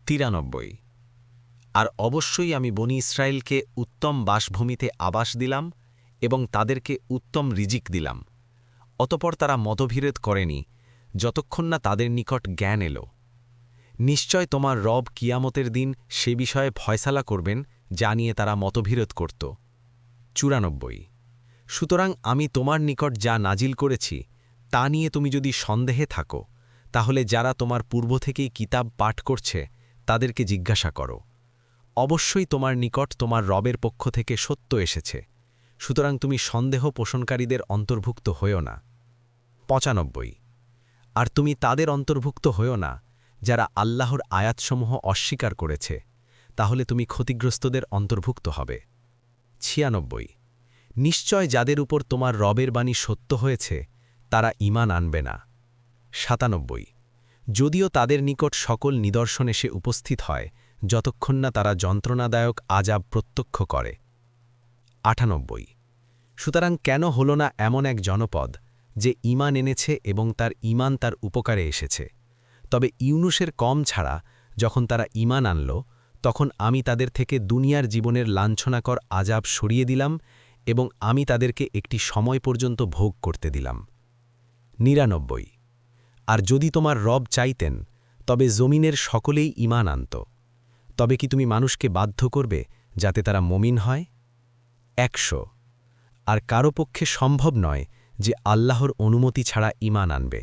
93। আর অবশ্যই আমি বনি ইসরায়েলকে উত্তম বাসভূমিতে আবাস দিলাম এবং তাদেরকে উত্তম রিজিক দিলাম। অতপর তারা মতবিরোধ করেনি যতক্ষণ না তাদের নিকট জ্ঞান এল। নিশ্চয় তোমার রব কিয়ামতের দিন সে বিষয়ে ফয়সালা করবেন যা নিয়ে তারা মতবিরোধ করত। 94। সুতরাং আমি তোমার নিকট যা নাজিল করেছি তা নিয়ে তুমি যদি সন্দেহে থাকো তাহলে যারা তোমার পূর্ব থেকেই কিতাব পাঠ করছে তাদেরকে জিজ্ঞাসা করো। অবশ্যই তোমার নিকট তোমার রবের পক্ষ থেকে সত্য এসেছে, সুতরাং তুমি সন্দেহ পোষণকারীদের অন্তর্ভুক্ত হইও না। 95। আর তুমি তাদের অন্তর্ভুক্ত হইও না যারা আল্লাহর আয়াতসমূহ অস্বীকার করেছে, তাহলে তুমি ক্ষতিগ্রস্তদের অন্তর্ভুক্ত হবে। 96। নিশ্চয় যাদের উপর তোমার রবের বাণী সত্য হয়েছে তারা ঈমান আনবে না। 97। যদিও তাদের নিকট সকল নিদর্শন এসে উপস্থিত হয় যতক্ষণ না তারা যন্ত্রণাদায়ক আযাব প্রত্যক্ষ করে। 98। সুতরাং কেন হল না এমন এক জনপদ যে ঈমান এনেছে এবং তার ঈমান তার উপকারে এসেছে? তবে ইউনুসের কম ছাড়া যখন তারা ঈমান আনল তখন আমি তাদের থেকে দুনিয়ার জীবনের লাঞ্ছনাকর আযাব সরিয়ে দিলাম এবং আমি তাদেরকে একটি সময় পর্যন্ত ভোগ করতে দিলাম। 99। আর যদি তোমার রব চাইতেন তবে জমিনের সকলেই ঈমান আনত। তবে কি তুমি মানুষকে বাধ্য করবে যাতে তারা মমিন হয়? 100। আর কারো পক্ষে সম্ভব নয় যে আল্লাহর অনুমতি ছাড়া ঈমান আনবে।